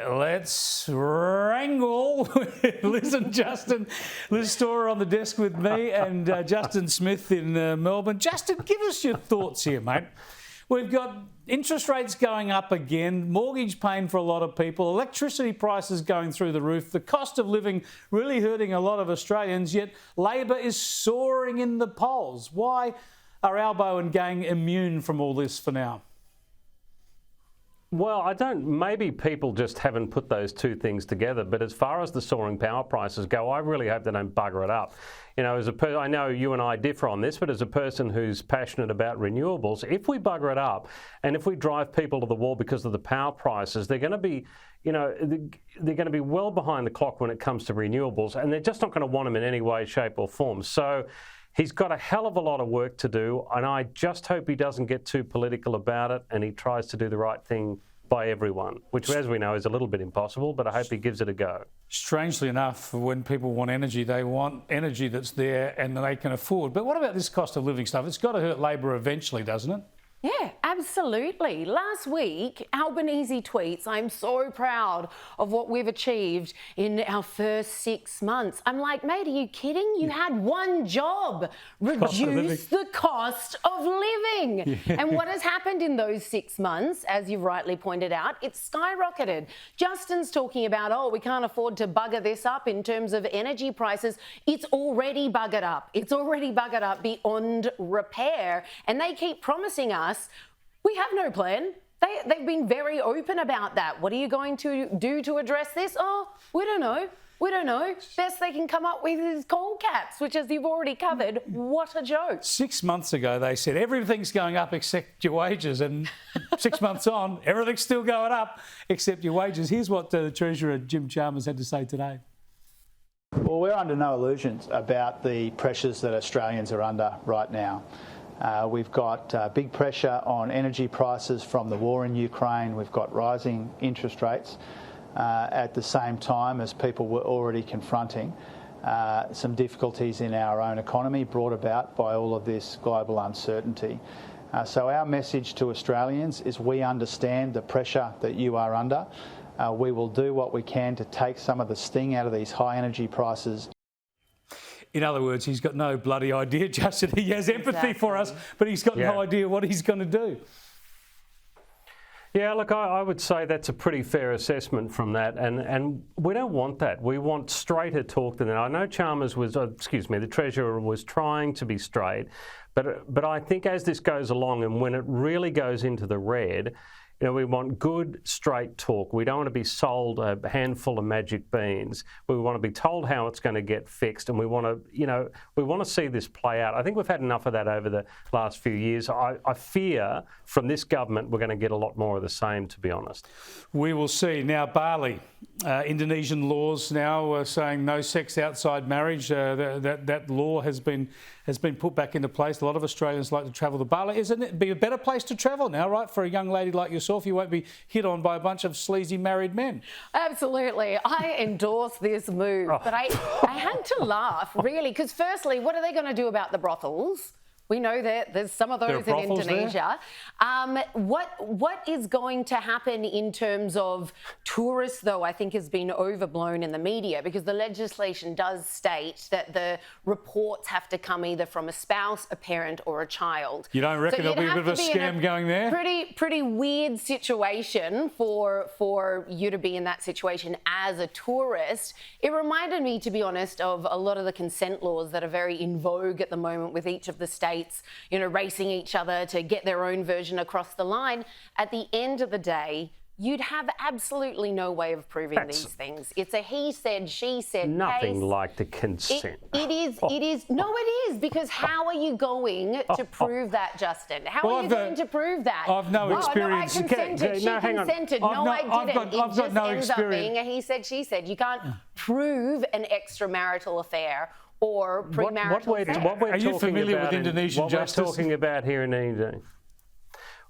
let's wrangle Liz and Justin. Liz Storer on the desk with me and Justin Smith in Melbourne. Justin, give us your thoughts here, mate. We've got interest rates going up again, mortgage pain for a lot of people, electricity prices going through the roof, the cost of living really hurting a lot of Australians, yet Labor is soaring in the polls. Why are Albo and gang immune from all this for now? Well, maybe people just haven't put those two things together, but as far as the soaring power prices go, I really hope they don't bugger it up. You know, I know you and I differ on this, but as a person who's passionate about renewables, if we bugger it up and if we drive people to the wall because of the power prices, they're going to be, you know, they're going to be well behind the clock when it comes to renewables, and they're just not going to want them in any way, shape or form. So he's got a hell of a lot of work to do, and I just hope he doesn't get too political about it and he tries to do the right thing by everyone, which, as we know, is a little bit impossible, but I hope he gives it a go. Strangely enough, when people want energy, they want energy that's there and they can afford. But what about this cost of living stuff? It's got to hurt Labor eventually, doesn't it? Yeah, absolutely. Last week, Albanese tweets, "I'm so proud of what we've achieved in our first 6 months." I'm like, mate, are you kidding? You had one job, reduce the cost of living. Yeah. And what has happened in those 6 months, as you rightly pointed out, it's skyrocketed. Justin's talking about, oh, we can't afford to bugger this up in terms of energy prices. It's already buggered up. It's already buggered up beyond repair. And they keep promising us, we have no plan. They've been very open about that. What are you going to do to address this? Oh, we don't know. We don't know. Best they can come up with is coal caps, which, as you've already covered, what a joke. 6 months ago, they said everything's going up except your wages. And 6 months on, everything's still going up except your wages. Here's what the Treasurer, Jim Chalmers, had to say today. Well, we're under no illusions about the pressures that Australians are under right now. We've got big pressure on energy prices from the war in Ukraine. We've got rising interest rates at the same time as people were already confronting some difficulties in our own economy brought about by all of this global uncertainty. So our message to Australians is we understand the pressure that you are under. We will do what we can to take some of the sting out of these high energy prices. In other words, he's got no bloody idea, Justin. He has empathy for us, but he's got no idea what he's going to do. Yeah, look, I would say that's a pretty fair assessment from that, and we don't want that. We want straighter talk than that. I know Chalmers was, the Treasurer was trying to be straight, but I think as this goes along and when it really goes into the red, you know, we want good, straight talk. We don't want to be sold a handful of magic beans. We want to be told how it's going to get fixed, and we want to, you know, we want to see this play out. I think we've had enough of that over the last few years. I fear from this government we're going to get a lot more of the same, to be honest. We will see. Now, Bali, Indonesian laws now saying no sex outside marriage. That law has been put back into place. A lot of Australians like to travel to Bali. Isn't it be a better place to travel now, right, for a young lady like yourself? You won't be hit on by a bunch of sleazy married men. Absolutely. I endorse this move. But I had to laugh, really, because firstly, what are they going to do about the brothels? We know that there's some of those in Indonesia. What is going to happen in terms of tourists, though, I think has been overblown in the media, because the legislation does state that the reports have to come either from a spouse, a parent or a child. You don't reckon there'll be a bit of a scam going there? Pretty weird situation for you to be in that situation as a tourist. It reminded me, to be honest, of a lot of the consent laws that are very in vogue at the moment with each of the states, you know, racing each other to get their own version across the line. At the end of the day, you'd have absolutely no way of proving these things. It's a he said, she said nothing case. Like the consent. It is. No, it is, because how are you going to prove that, Justin? How are you going to prove that? I've no experience. No, I consented. She consented. No, I didn't. It just ends up being a he said, she said. You can't prove an extramarital affair or premarital what we're Are you familiar with Indonesian justice? What we're talking about here in Indonesia.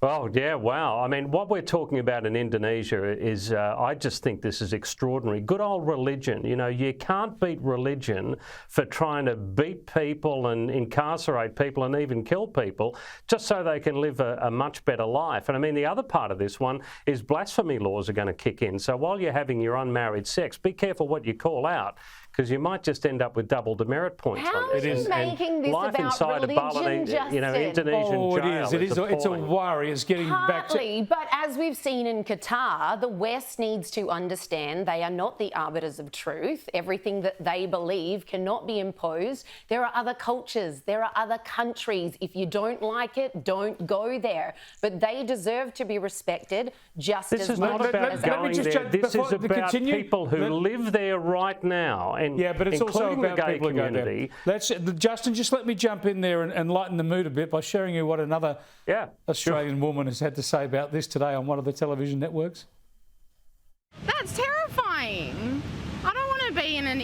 Oh, yeah, wow. I mean, what we're talking about in Indonesia is, I just think this is extraordinary. Good old religion. You know, you can't beat religion for trying to beat people and incarcerate people and even kill people just so they can live a much better life. And I mean, the other part of this one is blasphemy laws are going to kick in. So while you're having your unmarried sex, be careful what you call out, because you might just end up with double demerit points. How are you making this life about inside religion, you know, Indonesian jail. It is. It's a worry. It's getting back to... But as we've seen in Qatar, the West needs to understand they are not the arbiters of truth. Everything that they believe cannot be imposed. There are other cultures. There are other countries. If you don't like it, don't go there. But they deserve to be respected just this as is much not about going there. This is about people who live there right now. And yeah, but it's also about the gay people community. who go there. Justin, just let me jump in there and lighten the mood a bit by sharing you what another Australian woman has had to say about this today on one of the television networks. That's terrifying. I don't want to be in an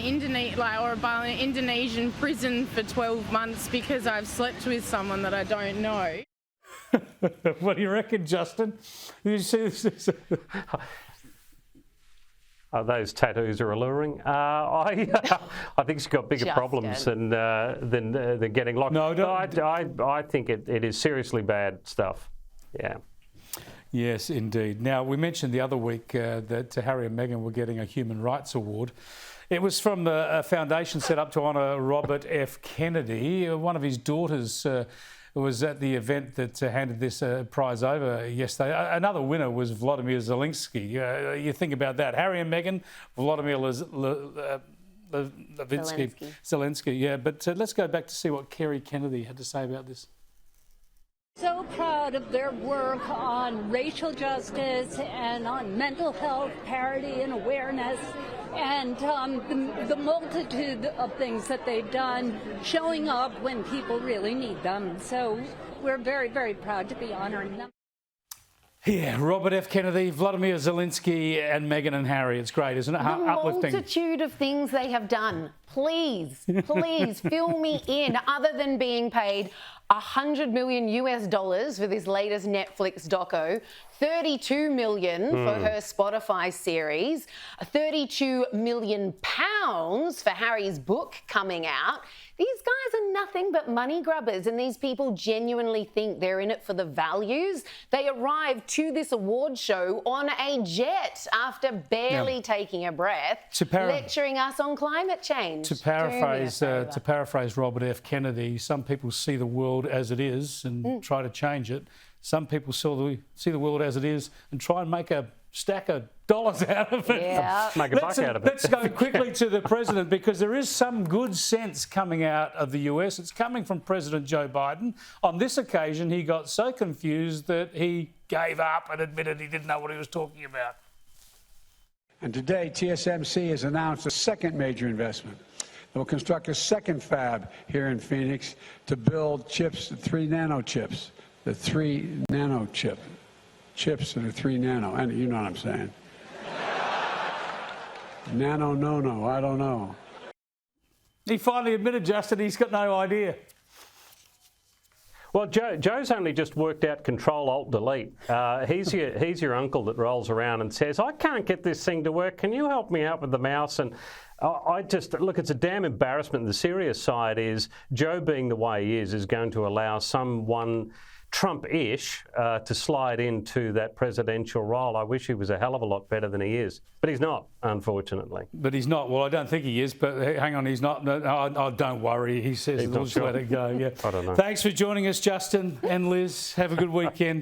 Indonesian prison for 12 months because I've slept with someone that I don't know. What do you reckon, Justin? Did you see this? Those tattoos are alluring. I think she's got bigger problems than getting locked. No, I think it is seriously bad stuff. Yeah. Yes, indeed. Now, we mentioned the other week that Harry and Meghan were getting a Human Rights Award. It was from a foundation set up to honour Robert F. Kennedy. One of his daughters was at the event that handed this prize over yesterday. Another winner was Vladimir Zelensky. You think about that. Harry and Meghan, Vladimir Zelensky. Yeah, but let's go back to see what Kerry Kennedy had to say about this. So proud of their work on racial justice and on mental health parity and awareness, and the multitude of things that they've done, showing up when people really need them. So we're very, very proud to be honoring them. Yeah, Robert F. Kennedy, Vladimir Zelensky and Meghan and Harry. It's great, isn't it? Uplifting. The multitude of things they have done. Please, please fill me in, other than being paid $100 million for this latest Netflix doco, 32 million for her Spotify series, 32 million pounds for Harry's book coming out. These guys are nothing but money grubbers, and these people genuinely think they're in it for the values. They arrived to this award show on a jet after barely taking a breath, lecturing us on climate change. To paraphrase Robert F. Kennedy, some people see the world as it is and try to change it. Some people see the world as it is and try and make a stack of dollars out of it. Yeah. Make a buck out of it. Let's go quickly to the president, because there is some good sense coming out of the US. It's coming from President Joe Biden. On this occasion, he got so confused that he gave up and admitted he didn't know what he was talking about. And today, TSMC has announced a second major investment. They'll construct a second fab here in Phoenix to build chips, 3 nano chips, the 3 nano chips that are 3 nano. And you know what I'm saying. Nano, no, I don't know. He finally admitted, Justin, he's got no idea. Well, Joe's only just worked out Control-Alt-Delete. He's your uncle that rolls around and says, I can't get this thing to work. Can you help me out with the mouse? And look, it's a damn embarrassment. The serious side is Joe, being the way he is going to allow someone Trump-ish to slide into that presidential role. I wish he was a hell of a lot better than he is. But he's not, unfortunately. But he's not. Well, I don't think he is, but hang on, he's not. No, don't worry. He says, we'll just let it go. Yeah. I don't know. Thanks for joining us, Justin and Liz. Have a good weekend.